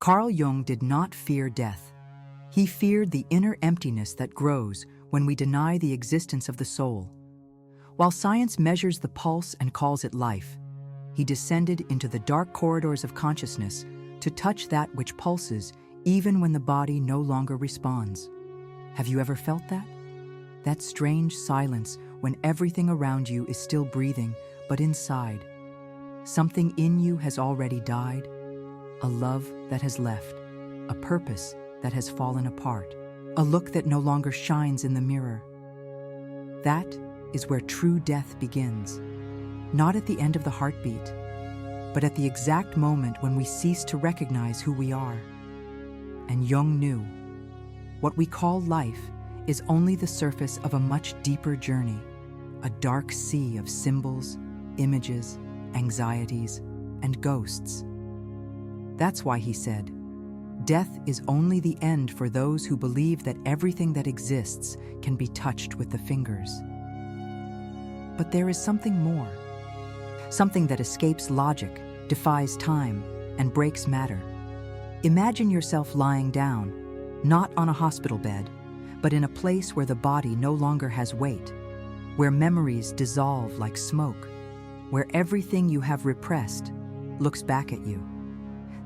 Carl Jung did not fear death. He feared the inner emptiness that grows when we deny the existence of the soul. While science measures the pulse and calls it life, he descended into the dark corridors of consciousness to touch that which pulses even when the body no longer responds. Have you ever felt that? That strange silence when everything around you is still breathing, but inside, something in you has already died, a love that has left, a purpose that has fallen apart, a look that no longer shines in the mirror. That is where true death begins, not at the end of the heartbeat, but at the exact moment when we cease to recognize who we are. And Jung knew, what we call life is only the surface of a much deeper journey, a dark sea of symbols, images, anxieties, and ghosts. That's why he said, death is only the end for those who believe that everything that exists can be touched with the fingers. But there is something more, something that escapes logic, defies time, and breaks matter. Imagine yourself lying down, not on a hospital bed, but in a place where the body no longer has weight, where memories dissolve like smoke, where everything you have repressed looks back at you.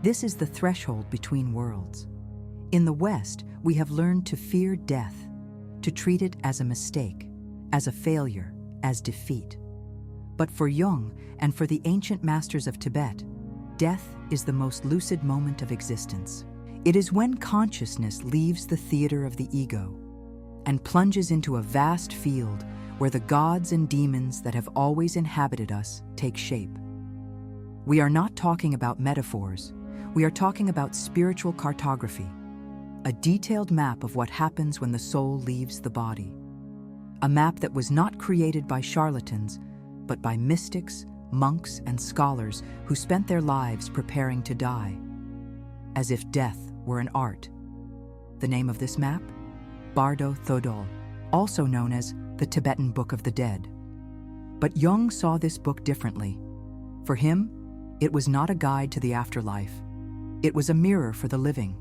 This is the threshold between worlds. In the West, we have learned to fear death, to treat it as a mistake, as a failure, as defeat. But for Jung and for the ancient masters of Tibet, death is the most lucid moment of existence. It is when consciousness leaves the theater of the ego and plunges into a vast field where the gods and demons that have always inhabited us take shape. We are not talking about metaphors. We are talking about spiritual cartography, a detailed map of what happens when the soul leaves the body. A map that was not created by charlatans, but by mystics, monks, and scholars who spent their lives preparing to die, as if death were an art. The name of this map? Bardo Thodol, also known as the Tibetan Book of the Dead. But Jung saw this book differently. For him, it was not a guide to the afterlife. It was a mirror for the living,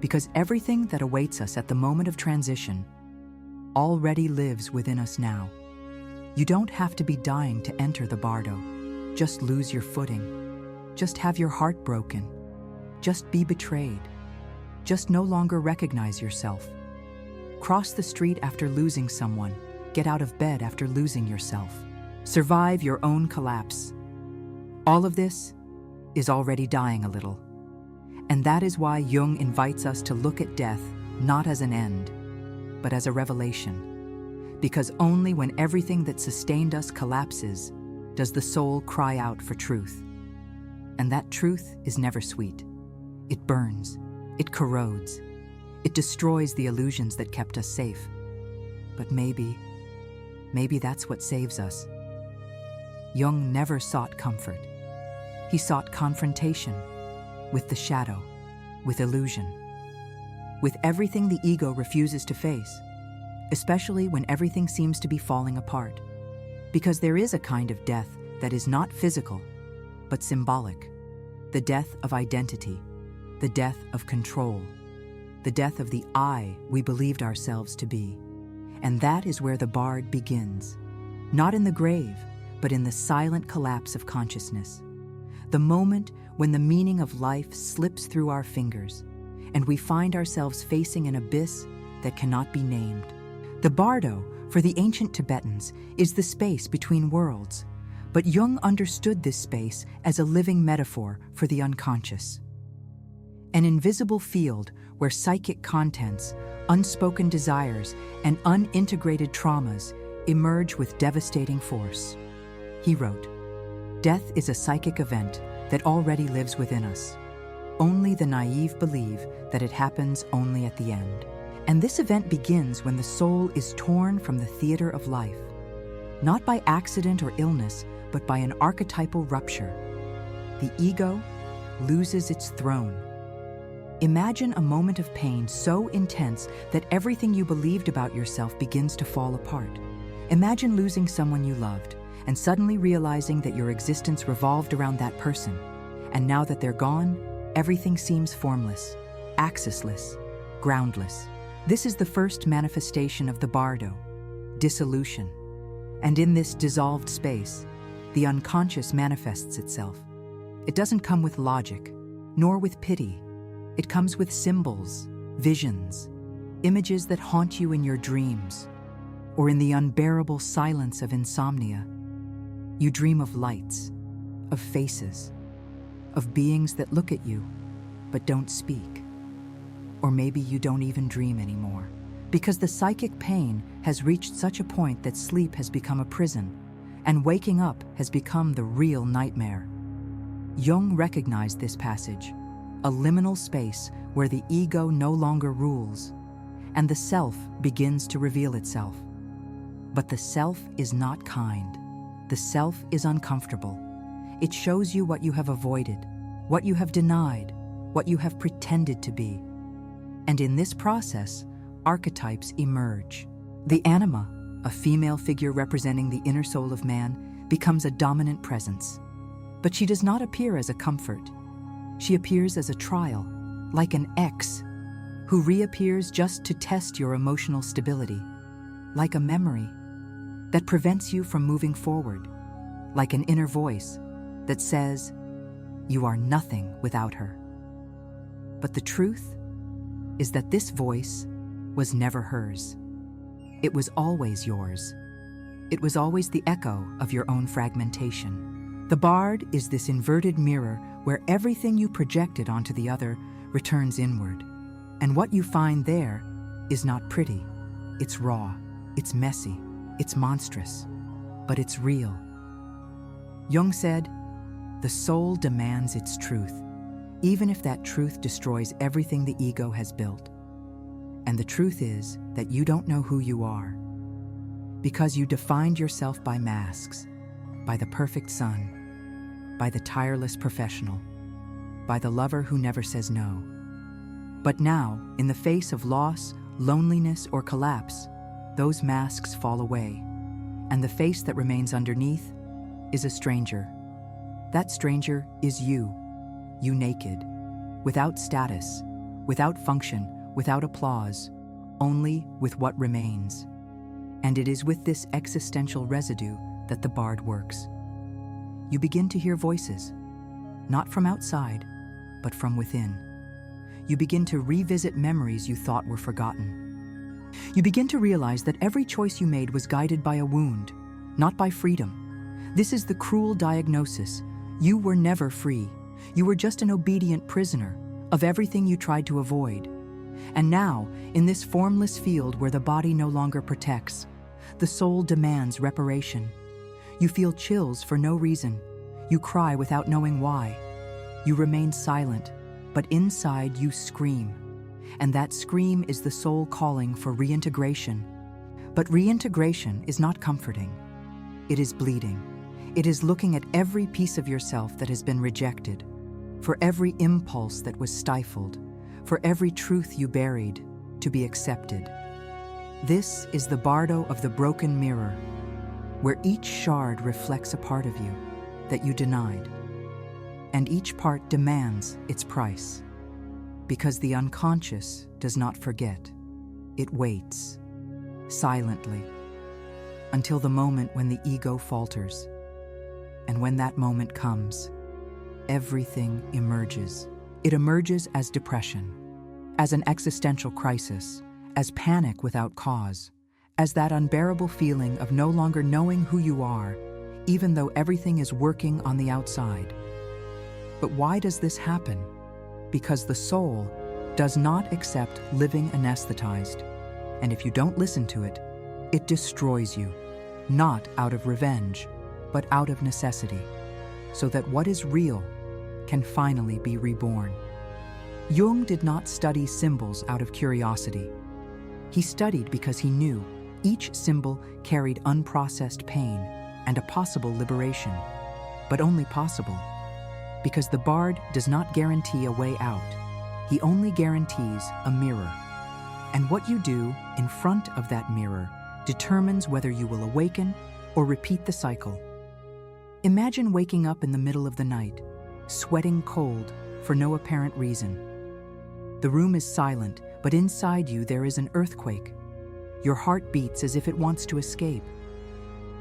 because everything that awaits us at the moment of transition already lives within us now. You don't have to be dying to enter the Bardo. Just lose your footing. Just have your heart broken. Just be betrayed. Just no longer recognize yourself. Cross the street after losing someone. Get out of bed after losing yourself. Survive your own collapse. All of this is already dying a little. And that is why Jung invites us to look at death not as an end, but as a revelation. Because only when everything that sustained us collapses does the soul cry out for truth. And that truth is never sweet. It burns, it corrodes, it destroys the illusions that kept us safe. But maybe that's what saves us. Jung never sought comfort. He sought confrontation with the shadow, with illusion, with everything the ego refuses to face, especially when everything seems to be falling apart. Because there is a kind of death that is not physical, but symbolic. The death of identity, the death of control, the death of the I we believed ourselves to be. And that is where the bard begins, not in the grave, but in the silent collapse of consciousness. The moment when the meaning of life slips through our fingers, and we find ourselves facing an abyss that cannot be named. The Bardo, for the ancient Tibetans, is the space between worlds, but Jung understood this space as a living metaphor for the unconscious. An invisible field where psychic contents, unspoken desires, and unintegrated traumas emerge with devastating force. He wrote, "Death is a psychic event that already lives within us. Only the naive believe that it happens only at the end. And this event begins when the soul is torn from the theater of life, not by accident or illness, but by an archetypal rupture. The ego loses its throne. Imagine a moment of pain so intense that everything you believed about yourself begins to fall apart. Imagine losing someone you loved and suddenly realizing that your existence revolved around that person. And now that they're gone, Everything seems formless, axisless, groundless. This is the first manifestation of the bardo, dissolution. And in this dissolved space, the unconscious manifests itself. It doesn't come with logic, nor with pity. It comes with symbols, visions, images that haunt you in your dreams, or in the unbearable silence of insomnia. You dream of lights, of faces, of beings that look at you, but don't speak. Or maybe you don't even dream anymore, because the psychic pain has reached such a point that sleep has become a prison, and waking up has become the real nightmare. Jung recognized this passage, a liminal space where the ego no longer rules, and the self begins to reveal itself. But the self is not kind. The self is uncomfortable. It shows you what you have avoided, what you have denied, what you have pretended to be. And in this process, archetypes emerge. The anima, a female figure representing the inner soul of man, becomes a dominant presence. But she does not appear as a comfort. She appears as a trial, like an ex, who reappears just to test your emotional stability, like a memory that prevents you from moving forward, like an inner voice that says, "You are nothing without her." But the truth is that this voice was never hers. It was always yours. It was always the echo of your own fragmentation. The bard is this inverted mirror where everything you projected onto the other returns inward. And what you find there is not pretty. It's raw, it's messy, it's monstrous, but it's real. Jung said, "The soul demands its truth, even if that truth destroys everything the ego has built." And the truth is that you don't know who you are, because you defined yourself by masks, by the perfect son, by the tireless professional, by the lover who never says no. But now, in the face of loss, loneliness, or collapse, those masks fall away, and the face that remains underneath is a stranger. That stranger is you naked, without status, without function, without applause, only with what remains. And it is with this existential residue that the bard works. You begin to hear voices, not from outside, but from within. You begin to revisit memories you thought were forgotten. You begin to realize that every choice you made was guided by a wound, not by freedom. This is the cruel diagnosis. You were never free. You were just an obedient prisoner of everything you tried to avoid. And now, in this formless field where the body no longer protects, the soul demands reparation. You feel chills for no reason. You cry without knowing why. You remain silent, but inside you scream. And that scream is the soul calling for reintegration. But reintegration is not comforting. It is bleeding. It is looking at every piece of yourself that has been rejected, for every impulse that was stifled, for every truth you buried to be accepted. This is the bardo of the broken mirror, where each shard reflects a part of you that you denied. And each part demands its price, because the unconscious does not forget. It waits, silently, until the moment when the ego falters. And when that moment comes, everything emerges. It emerges as depression, as an existential crisis, as panic without cause, as that unbearable feeling of no longer knowing who you are, even though everything is working on the outside. But why does this happen? Because the soul does not accept living anesthetized. And if you don't listen to it, it destroys you, not out of revenge, but out of necessity, so that what is real can finally be reborn. Jung did not study symbols out of curiosity. He studied because he knew each symbol carried unprocessed pain and a possible liberation, but only possible, because the bard does not guarantee a way out. He only guarantees a mirror. And what you do in front of that mirror determines whether you will awaken or repeat the cycle. Imagine waking up in the middle of the night, sweating cold, for no apparent reason. The room is silent, but inside you there is an earthquake. Your heart beats as if it wants to escape.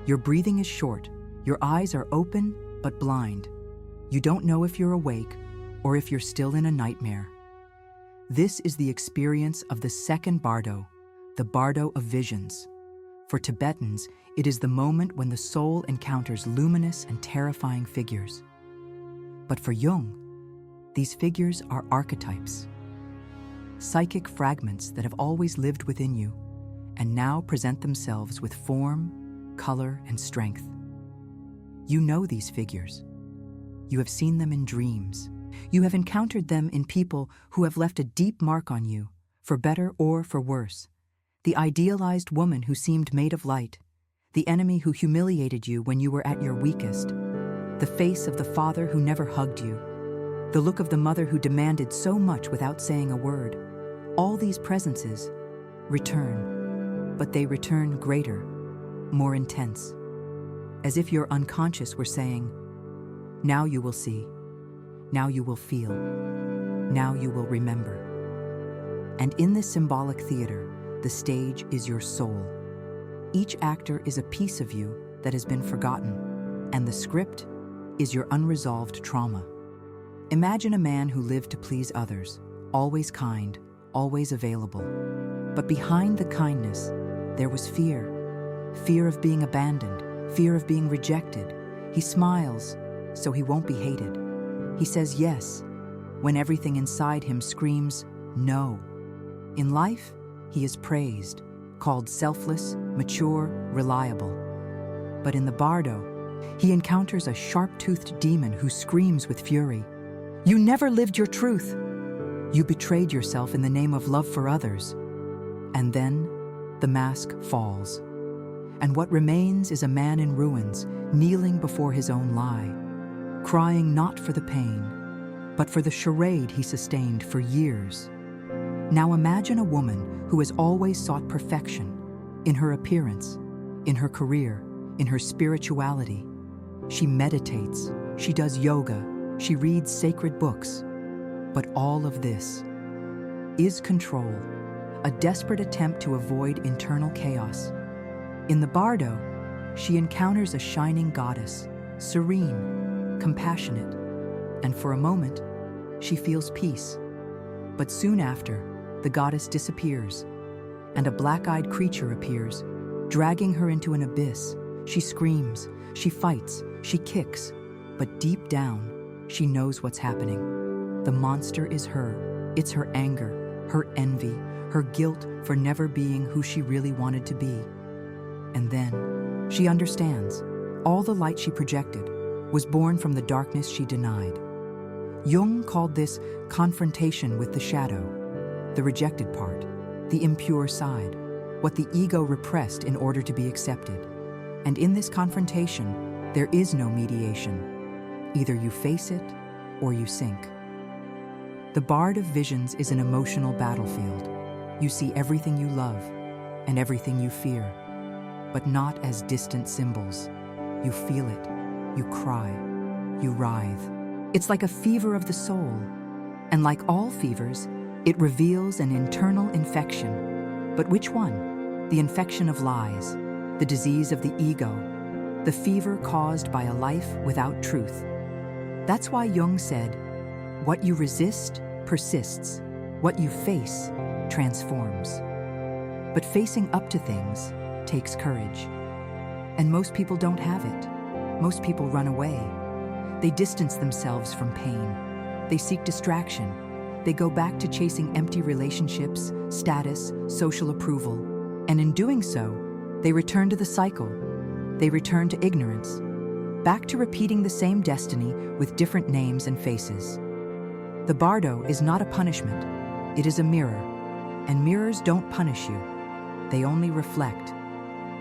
Your breathing is short, your eyes are open but blind. You don't know if you're awake or if you're still in a nightmare. This is the experience of the second bardo, the bardo of visions. For Tibetans, it is the moment when the soul encounters luminous and terrifying figures. But for Jung, these figures are archetypes, psychic fragments that have always lived within you and now present themselves with form, color, and strength. You know these figures. You have seen them in dreams. You have encountered them in people who have left a deep mark on you, for better or for worse. The idealized woman who seemed made of light, the enemy who humiliated you when you were at your weakest, the face of the father who never hugged you, the look of the mother who demanded so much without saying a word. All these presences return, but they return greater, more intense, as if your unconscious were saying, "Now you will see, now you will feel, now you will remember." And in this symbolic theater, the stage is your soul. Each actor is a piece of you that has been forgotten, and the script is your unresolved trauma. Imagine a man who lived to please others, always kind, always available. But behind the kindness, there was fear. Fear of being abandoned, fear of being rejected. He smiles, so he won't be hated. He says yes, when everything inside him screams no. In life, he is praised, called selfless, mature, reliable. But in the bardo, he encounters a sharp-toothed demon who screams with fury. You never lived your truth. You betrayed yourself in the name of love for others. And then, the mask falls. And what remains is a man in ruins, kneeling before his own lie, crying not for the pain, but for the charade he sustained for years. Now imagine a woman who has always sought perfection in her appearance, in her career, in her spirituality. She meditates, she does yoga, she reads sacred books. But all of this is control, a desperate attempt to avoid internal chaos. In the bardo, she encounters a shining goddess, serene, compassionate, and for a moment, she feels peace. But soon after, the goddess disappears, and a black-eyed creature appears, dragging her into an abyss. She screams, she fights, she kicks, but deep down, she knows what's happening. The monster is her. It's her anger, her envy, her guilt for never being who she really wanted to be. And then, she understands. All the light she projected was born from the darkness she denied. Jung called this confrontation with the shadow, the rejected part, the impure side, what the ego repressed in order to be accepted. And in this confrontation, there is no mediation. Either you face it or you sink. The Bard of Visions is an emotional battlefield. You see everything you love and everything you fear, but not as distant symbols. You feel it, you cry, you writhe. It's like a fever of the soul, and like all fevers, it reveals an internal infection. But which one? The infection of lies, the disease of the ego, the fever caused by a life without truth. That's why Jung said, what you resist persists, what you face transforms. But facing up to things takes courage. And most people don't have it. Most people run away. They distance themselves from pain. They seek distraction. They go back to chasing empty relationships, status, social approval. And in doing so, they return to the cycle. They return to ignorance, back to repeating the same destiny with different names and faces. The bardo is not a punishment. It is a mirror. And mirrors don't punish you. They only reflect.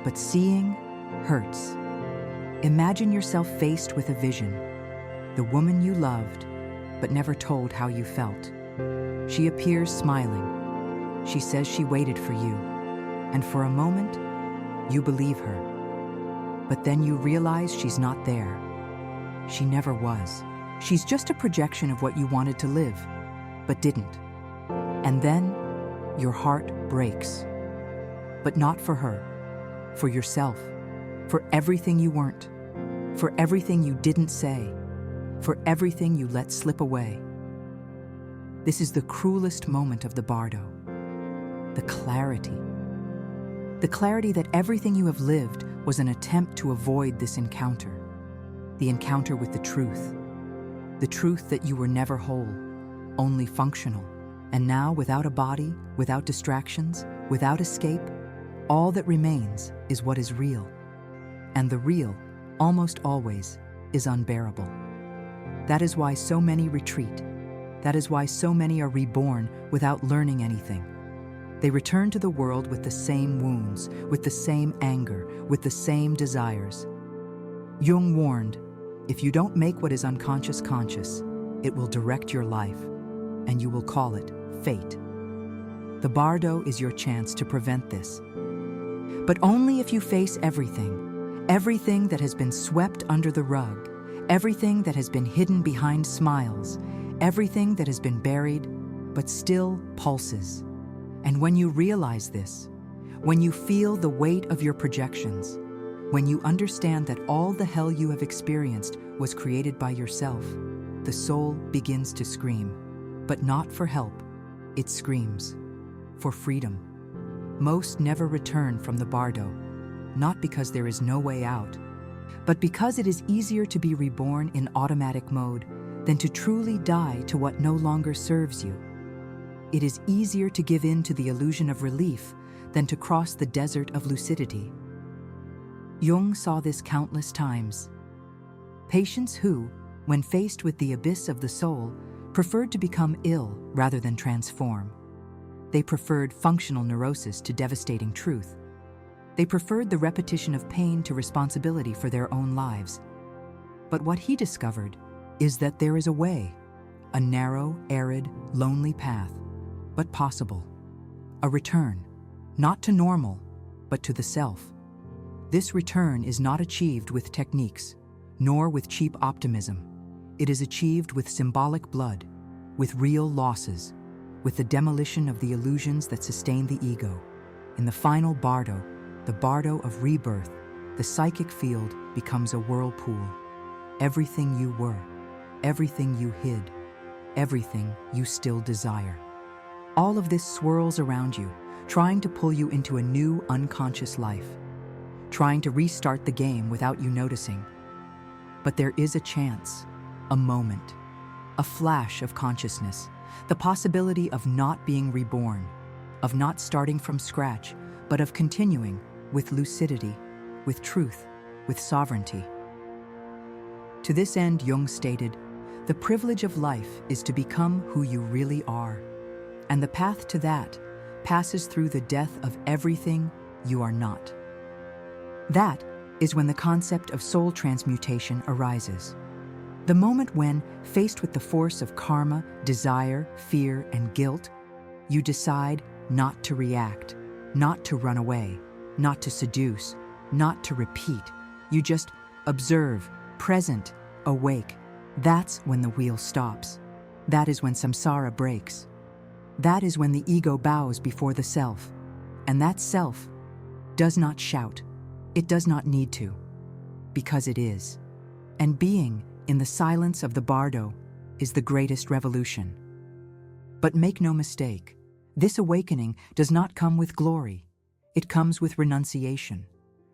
But seeing hurts. Imagine yourself faced with a vision. The woman you loved, but never told how you felt. She appears smiling. She says she waited for you. And for a moment, you believe her. But then you realize she's not there. She never was. She's just a projection of what you wanted to live, but didn't. And then your heart breaks. But not for her, for yourself, for everything you weren't, for everything you didn't say, for everything you let slip away. This is the cruelest moment of the bardo. The clarity. The clarity that everything you have lived was an attempt to avoid this encounter. The encounter with the truth. The truth that you were never whole, only functional. And now, without a body, without distractions, without escape, all that remains is what is real. And the real, almost always, is unbearable. That is why so many retreat. That is why so many are reborn without learning anything. They return to the world with the same wounds, with the same anger, with the same desires. Jung warned, if you don't make what is unconscious conscious, it will direct your life, and you will call it fate. The bardo is your chance to prevent this. But only if you face everything, everything that has been swept under the rug, everything that has been hidden behind smiles, everything that has been buried, but still pulses. And when you realize this, when you feel the weight of your projections, when you understand that all the hell you have experienced was created by yourself, the soul begins to scream, but not for help. It screams for freedom. Most never return from the bardo, not because there is no way out, but because it is easier to be reborn in automatic mode than to truly die to what no longer serves you. It is easier to give in to the illusion of relief than to cross the desert of lucidity. Jung saw this countless times. Patients who, when faced with the abyss of the soul, preferred to become ill rather than transform. They preferred functional neurosis to devastating truth. They preferred the repetition of pain to responsibility for their own lives. But what he discovered is that there is a way, a narrow, arid, lonely path, but possible. A return, not to normal, but to the self. This return is not achieved with techniques, nor with cheap optimism. It is achieved with symbolic blood, with real losses, with the demolition of the illusions that sustain the ego. In the final bardo, the bardo of rebirth, the psychic field becomes a whirlpool. Everything you were, everything you hid, everything you still desire. All of this swirls around you, trying to pull you into a new unconscious life, trying to restart the game without you noticing. But there is a chance, a moment, a flash of consciousness, the possibility of not being reborn, of not starting from scratch, but of continuing with lucidity, with truth, with sovereignty. To this end, Jung stated, the privilege of life is to become who you really are, and the path to that passes through the death of everything you are not. That is when the concept of soul transmutation arises. The moment when, faced with the force of karma, desire, fear, and guilt, you decide not to react, not to run away, not to seduce, not to repeat. You just observe, present, awake. That's when the wheel stops. That is when samsara breaks. That is when the ego bows before the self. And that self does not shout. It does not need to, because it is. And being in the silence of the bardo is the greatest revolution. But make no mistake, this awakening does not come with glory. It comes with renunciation,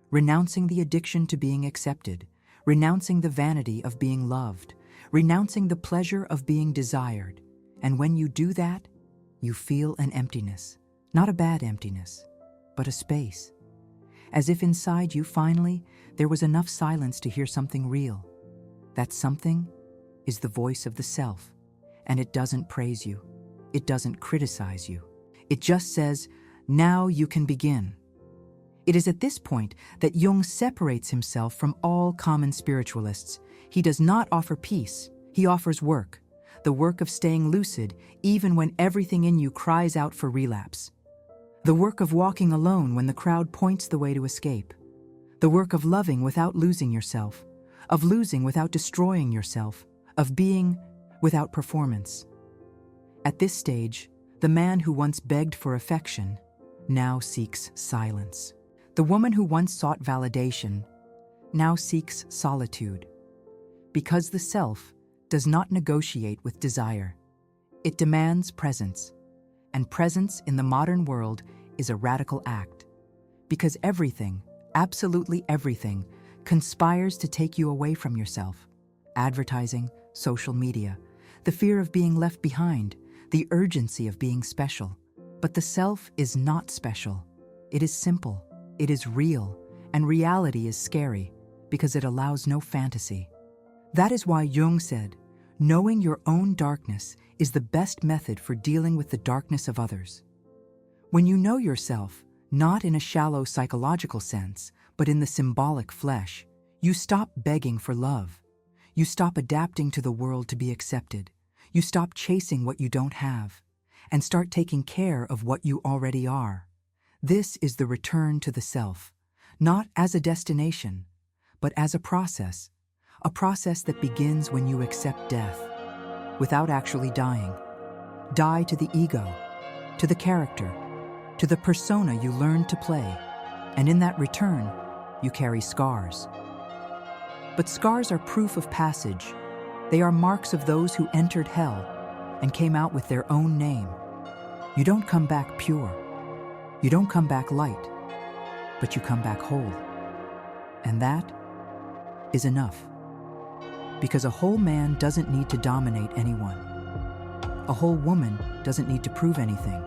renouncing the addiction to being accepted, renouncing the vanity of being loved, renouncing the pleasure of being desired. And when you do that, you feel an emptiness, not a bad emptiness, but a space. As if inside you, finally, there was enough silence to hear something real. That something is the voice of the self, and it doesn't praise you. It doesn't criticize you. It just says, now you can begin. It is at this point that Jung separates himself from all common spiritualists. He does not offer peace. He offers work, the work of staying lucid even when everything in you cries out for relapse. The work of walking alone when the crowd points the way to escape. The work of loving without losing yourself, of losing without destroying yourself, of being without performance. At this stage, the man who once begged for affection now seeks silence. The woman who once sought validation now seeks solitude. Because the self does not negotiate with desire. It demands presence. And presence in the modern world is a radical act. Because everything, absolutely everything, conspires to take you away from yourself. Advertising, social media, the fear of being left behind, the urgency of being special. But the self is not special. It is simple, it is real, and reality is scary because it allows no fantasy. That is why Jung said, knowing your own darkness is the best method for dealing with the darkness of others. When you know yourself, not in a shallow psychological sense, but in the symbolic flesh, you stop begging for love. You stop adapting to the world to be accepted. You stop chasing what you don't have, and start taking care of what you already are. This is the return to the self, not as a destination, but as a process that begins when you accept death, without actually dying. Die to the ego, to the character, to the persona you learned to play, and in that return, you carry scars. But scars are proof of passage. They are marks of those who entered hell and came out with their own name. You don't come back pure. You don't come back light, but you come back whole. And that is enough. Because a whole man doesn't need to dominate anyone. A whole woman doesn't need to prove anything.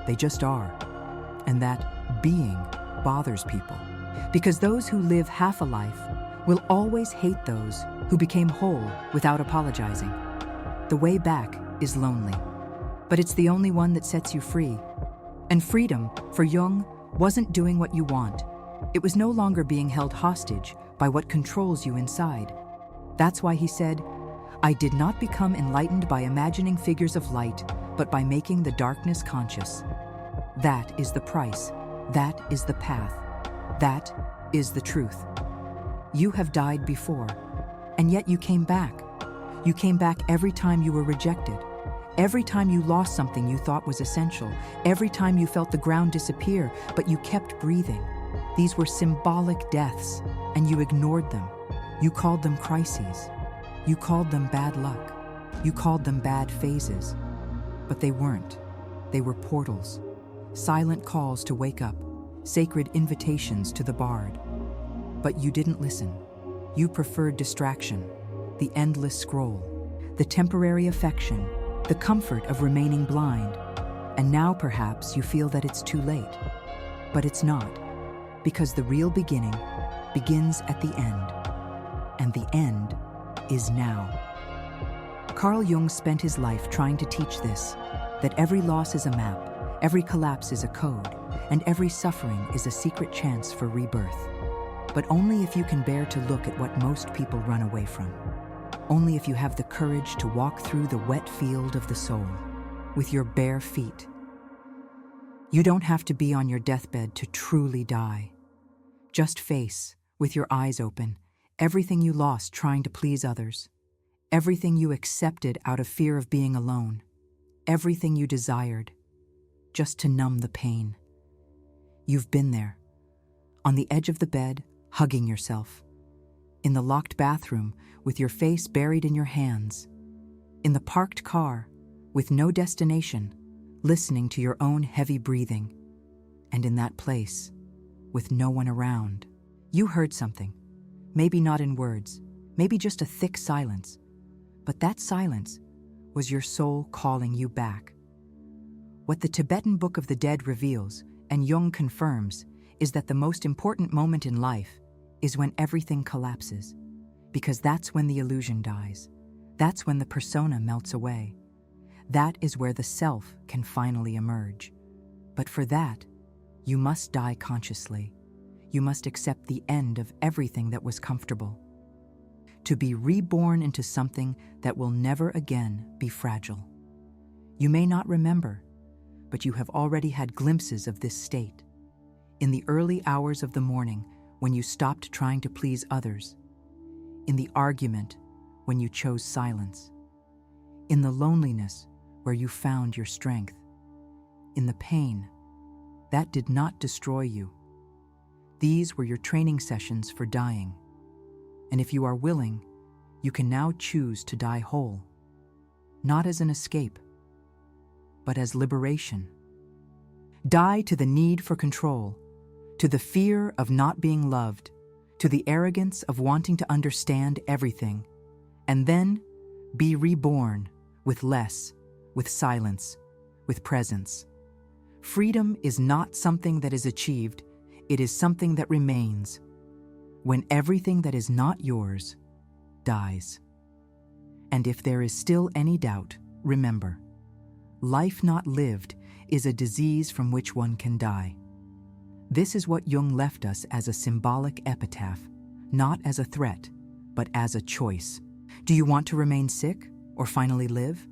They just are. And that being bothers people. Because those who live half a life will always hate those who became whole without apologizing. The way back is lonely, but it's the only one that sets you free. And freedom, for Jung, wasn't doing what you want. It was no longer being held hostage by what controls you inside. That's why he said, I did not become enlightened by imagining figures of light, but by making the darkness conscious. That is the price. That is the path. That is the truth. You have died before, and yet you came back. You came back every time you were rejected. Every time you lost something you thought was essential. Every time you felt the ground disappear, but you kept breathing. These were symbolic deaths, and you ignored them. You called them crises. You called them bad luck. You called them bad phases. But they weren't. They were portals. Silent calls to wake up. Sacred invitations to the barred. But you didn't listen. You preferred distraction, the endless scroll, the temporary affection, the comfort of remaining blind. And now perhaps you feel that it's too late. But it's not, because the real beginning begins at the end. And the end is now. Carl Jung spent his life trying to teach this, that every loss is a map, every collapse is a code, and every suffering is a secret chance for rebirth. But only if you can bear to look at what most people run away from. Only if you have the courage to walk through the wet field of the soul, with your bare feet. You don't have to be on your deathbed to truly die. Just face, with your eyes open, everything you lost trying to please others, everything you accepted out of fear of being alone, everything you desired, just to numb the pain. You've been there, on the edge of the bed, hugging yourself, in the locked bathroom with your face buried in your hands, in the parked car with no destination, listening to your own heavy breathing, and in that place with no one around. You heard something. Maybe not in words, maybe just a thick silence. But that silence was your soul calling you back. What the Tibetan Book of the Dead reveals, and Jung confirms, is that the most important moment in life is when everything collapses. Because that's when the illusion dies. That's when the persona melts away. That is where the self can finally emerge. But for that, you must die consciously. You must accept the end of everything that was comfortable. To be reborn into something that will never again be fragile. You may not remember, but you have already had glimpses of this state. In the early hours of the morning, when you stopped trying to please others. In the argument, when you chose silence, in the loneliness where you found your strength, in the pain that did not destroy you. These were your training sessions for dying. And if you are willing, you can now choose to die whole, not as an escape, but as liberation. Die to the need for control, to the fear of not being loved, to the arrogance of wanting to understand everything, and then be reborn with less, with silence, with presence. Freedom is not something that is achieved, it is something that remains, when everything that is not yours dies. And if there is still any doubt, remember, life not lived is a disease from which one can die. This is what Jung left us as a symbolic epitaph, not as a threat, but as a choice. Do you want to remain sick or finally live?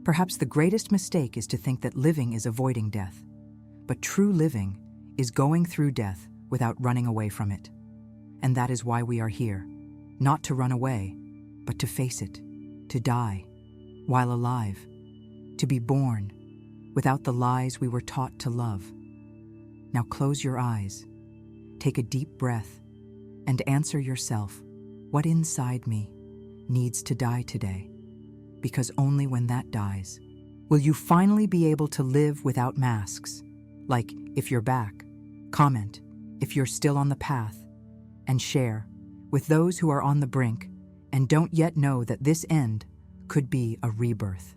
Perhaps the greatest mistake is to think that living is avoiding death, but true living is going through death without running away from it. And that is why we are here, not to run away, but to face it, to die while alive, to be born without the lies we were taught to love. Now close your eyes, take a deep breath, and answer yourself, what inside me needs to die today? Because only when that dies, will you finally be able to live without masks. Like, if you're back, comment if you're still on the path, and share with those who are on the brink and don't yet know that this end could be a rebirth.